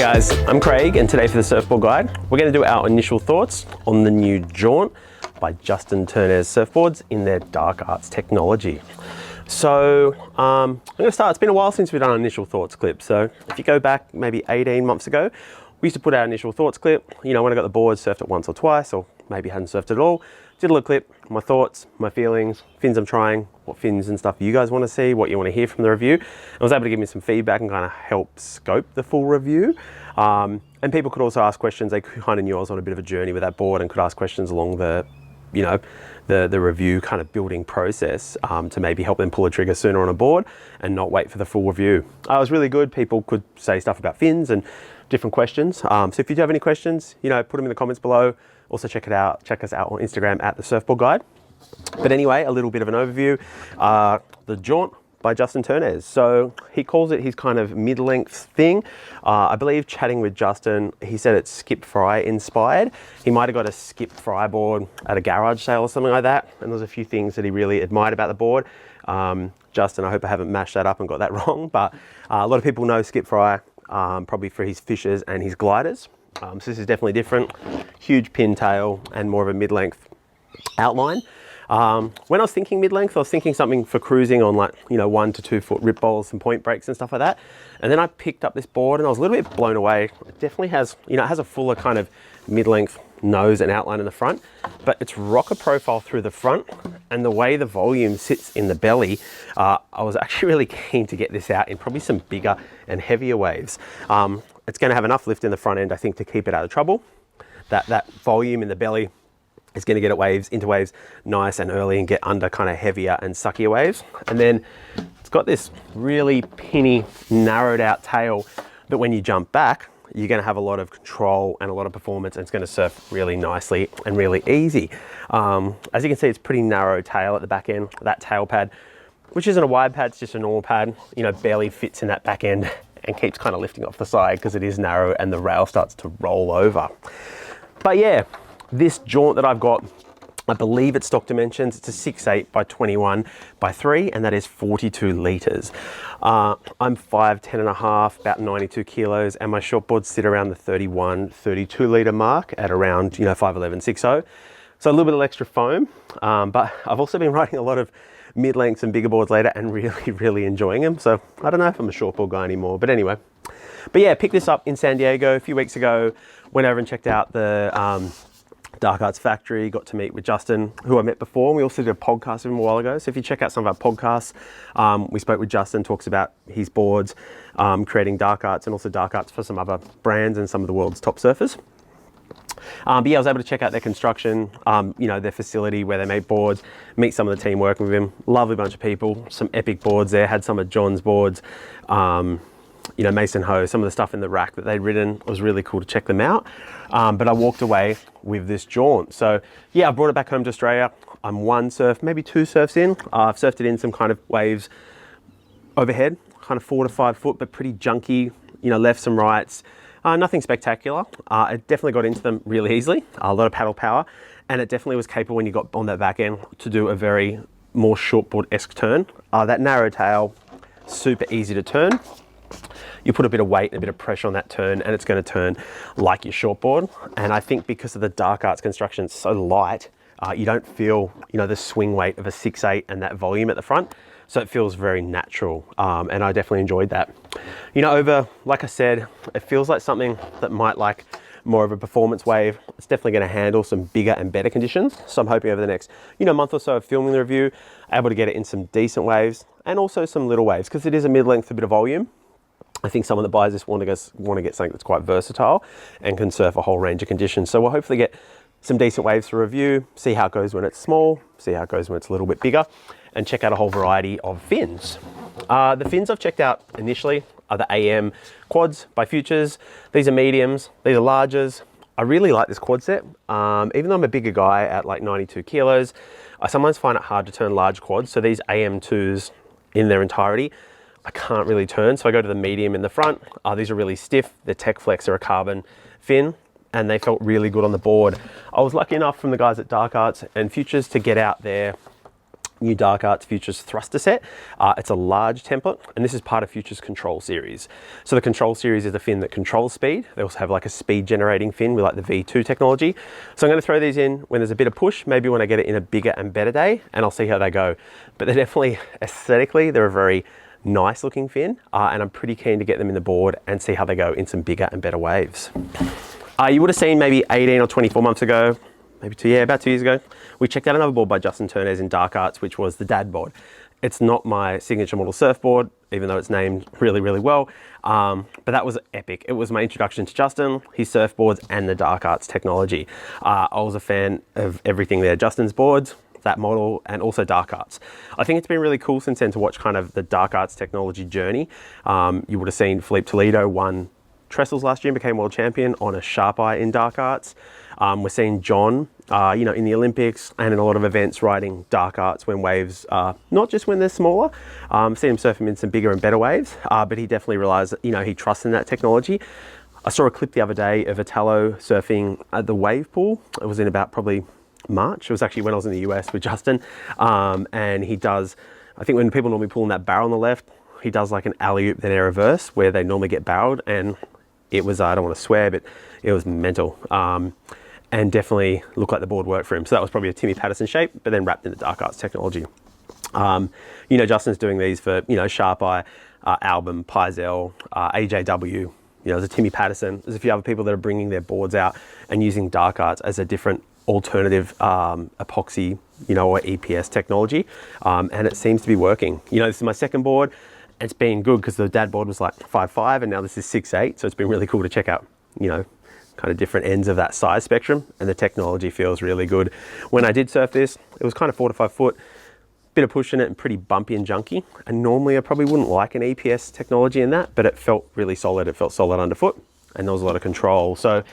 guys, I'm Craig, and today for the Surfboard Guide, we're going to do our initial thoughts on the new Jawnt by Justin Ternes surfboards in their dark arts technology. So I'm going to start. It's been a while since we've done an initial thoughts clip. So if you go back maybe 18 months ago, we used to put out initial thoughts clip. You know, when I got the board, surfed it once or twice, or maybe hadn't surfed it at all. Did a little clip, my thoughts, my feelings, fins I'm trying, what fins and stuff you guys want to see, what you want to hear from the review. I was able to give me some feedback and kind of help scope the full review. And people could also ask questions. They kind of knew I was on a bit of a journey with that board and could ask questions along the, you know, the review kind of building process to maybe help them pull a trigger sooner on a board and not wait for the full review. It was really good. People could say stuff about fins and different questions. So if you do have any questions, you know, put them in the comments below. Also check us out on Instagram at the Surfboard Guide. But anyway, a little bit of an overview. The Jawnt by Justin Ternes. So he calls it his kind of mid-length thing. I believe chatting with Justin, he said it's Skip Fry inspired. He might have got a Skip Fry board at a garage sale or something like that. And there's a few things that he really admired about the board. Justin, I hope I haven't mashed that up and got that wrong, but a lot of people know Skip Fry probably for his fishers and his gliders. So this is definitely different. Huge pintail and more of a mid-length outline. When I was thinking mid-length, I was thinking something for cruising on, like, you know, 1 to 2 foot rip bowls and point breaks and stuff like that. And then I picked up this board and I was a little bit blown away. It definitely has, you know, it has a fuller kind of mid-length nose and outline in the front, but it's rocker profile through the front, and the way the volume sits in the belly, I was actually really keen to get this out in probably some bigger and heavier waves. It's going to have enough lift in the front end, I think, to keep it out of trouble. That volume in the belly is going to get it into waves nice and early and get under kind of heavier and suckier waves. And then it's got this really pinny, narrowed out tail that when you jump back, you're going to have a lot of control and a lot of performance, and it's going to surf really nicely and really easy. As you can see, it's pretty narrow tail at the back end. That tail pad, which isn't a wide pad, it's just a normal pad, you know, barely fits in that back end and keeps kind of lifting off the side because it is narrow and the rail starts to roll over. But yeah, this Jawnt that I've got, I believe it's stock dimensions. It's a 6'8" by 21 by 3, and that is 42 litres. I'm 5'10" and a half, about 92 kilos, and my shortboards sit around the 31, 32 litre mark at around, you know, 5'11", 6'0". So a little bit of extra foam, but I've also been riding a lot of mid-lengths and bigger boards later and really enjoying them. So I don't know if I'm a shortboard guy anymore, but anyway. But yeah, picked this up in San Diego a few weeks ago, went over and checked out the Dark Arts Factory, got to meet with Justin, who I met before, and we also did a podcast with him a while ago. So if you check out some of our podcasts, we spoke with Justin, talks about his boards, creating dark arts, and also dark arts for some other brands and some of the world's top surfers. But yeah, I was able to check out their construction, you know, their facility where they make boards, meet some of the team working with him. Lovely bunch of people, some epic boards there, had some of John's boards, you know, Mason Ho, some of the stuff in the rack that they'd ridden. It was really cool to check them out. But I walked away with this Jawnt. So yeah, I brought it back home to Australia. I'm one surf, maybe 2 surfs in. I've surfed it in some kind of waves overhead, kind of 4 to 5 foot, but pretty junky, you know, lefts and rights. Nothing spectacular. It definitely got into them really easily, a lot of paddle power, and it definitely was capable when you got on that back end to do a very more shortboard-esque turn. That narrow tail, super easy to turn. You put a bit of weight and a bit of pressure on that turn and it's going to turn like your shortboard. And I think because of the Dark Arts construction, it's so light, you don't feel, you know, the swing weight of a 6'8" and that volume at the front. So it feels very natural, and I definitely enjoyed that. You know, like I said, it feels like something that might like more of a performance wave. It's definitely going to handle some bigger and better conditions. So I'm hoping over the next, you know, month or so of filming the review, able to get it in some decent waves and also some little waves, because it is a mid-length, a bit of volume. I think someone that buys this want to get something that's quite versatile and can surf a whole range of conditions. So we'll hopefully get some decent waves to review, see how it goes when it's small, see how it goes when it's a little bit bigger, and check out a whole variety of fins. The fins I've checked out initially are the AM quads by Futures. These are mediums, these are larges. I really like this quad set. Even though I'm a bigger guy at like 92 kilos, I sometimes find it hard to turn large quads. So these AM2s in their entirety, I can't really turn. So I go to the medium in the front. These are really stiff. The Tech Flex are a carbon fin, and they felt really good on the board. I was lucky enough from the guys at Dark Arts and Futures to get out their new Dark Arts Futures thruster set. It's a large template, and this is part of Futures Control Series. So the Control Series is a fin that controls speed. They also have like a speed generating fin with like the V2 technology. So I'm going to throw these in when there's a bit of push, maybe when I get it in a bigger and better day, and I'll see how they go. But they're definitely, aesthetically, they're a very nice looking fin, and I'm pretty keen to get them in the board and see how they go in some bigger and better waves. You would have seen maybe 18 or 24 months ago, maybe about 2 years ago, we checked out another board by Justin Ternes in Dark Arts, which was the Dad board. It's not my signature model surfboard, even though it's named really, really well. But that was epic. It was my introduction to Justin, his surfboards, and the Dark Arts technology. I was a fan of everything there. Justin's boards, that model, and also Dark Arts. I think it's been really cool since then to watch kind of the Dark Arts technology journey. You would have seen Philippe Toledo won Trestles last year and became world champion on a sharp eye in Dark Arts. We're seeing Jawnt, in the Olympics and in a lot of events riding Dark Arts when waves, not just when they're smaller. Seen him surf them in some bigger and better waves, but he definitely realized that, he trusts in that technology. I saw a clip the other day of Italo surfing at the wave pool. It was in about probably March. It was actually when I was in the US with Justin. And he does, I think when people normally pull in that barrel on the left, he does like an alley-oop then air reverse where they normally get barreled, and it was, I don't want to swear, but it was mental. And definitely looked like the board worked for him. So that was probably a Timmy Patterson shape, but then wrapped in the Dark Arts technology. Justin's doing these for, Sharp Eye, Album, Pizel, AJW, there's a Timmy Patterson. There's a few other people that are bringing their boards out and using Dark Arts as a different alternative epoxy, or EPS technology. And it seems to be working. This is my second board. It's been good because the Dad board was like 5'5", and now this is 6'8". So it's been really cool to check out, kind of different ends of that size spectrum, and the technology feels really good. When I did surf this, it was kind of 4 to 5 foot, bit of push in it and pretty bumpy and junky. And normally I probably wouldn't like an EPS technology in that, but it felt really solid. It felt solid underfoot, and there was a lot of control. So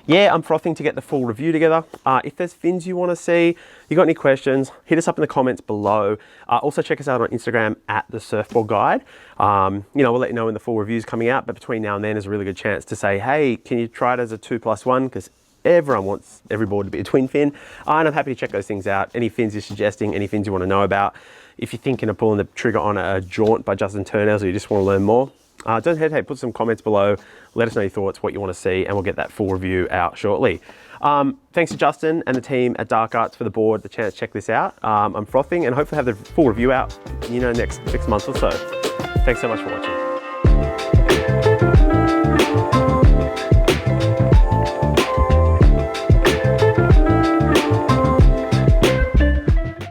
yeah, I'm frothing to get the full review together. If there's fins you want to see, you got any questions, hit us up in the comments below. Also check us out on Instagram at the Surfboard Guide. We'll let you know when the full review's coming out, but between now and then there's a really good chance to say, hey, can you try it as a 2+1? Because everyone wants every board to be a twin fin. And I'm happy to check those things out. Any fins you're suggesting, any fins you want to know about. If you're thinking of pulling the trigger on a Jawnt by Justin Ternes, or you just want to learn more, don't hesitate, put some comments below, let us know your thoughts, what you want to see, and we'll get that full review out shortly. Thanks to Justin and the team at Dark Arts for the board, the chance to check this out. I'm frothing and hopefully have the full review out, next 6 months or so. Thanks so much for watching.